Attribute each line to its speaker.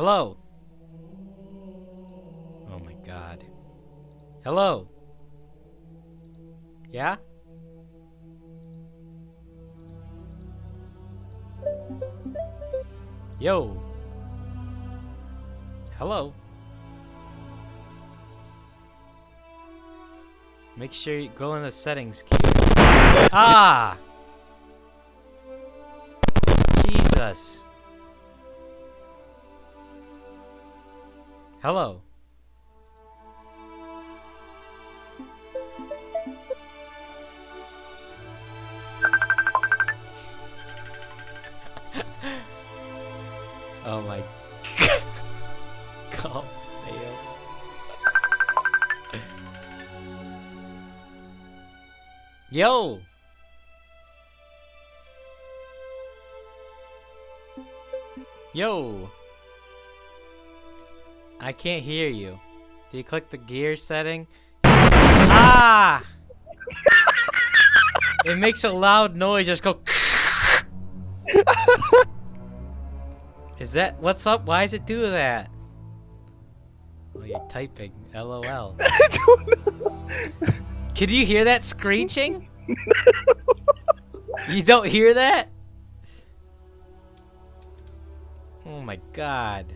Speaker 1: Hello. Oh my god. Hello. Yeah? Yo. Hello. Make sure you go in the settings key. Ah! Jesus. Hello. Oh my call failed. Yo! Yo! I can't hear you. Do you click the gear setting? Ah! It makes a loud noise, just go. Is that what's up? Why does it do that? Oh, you're typing. LOL.
Speaker 2: I don't know.
Speaker 1: Can you hear that screeching? You don't hear that? Oh my god.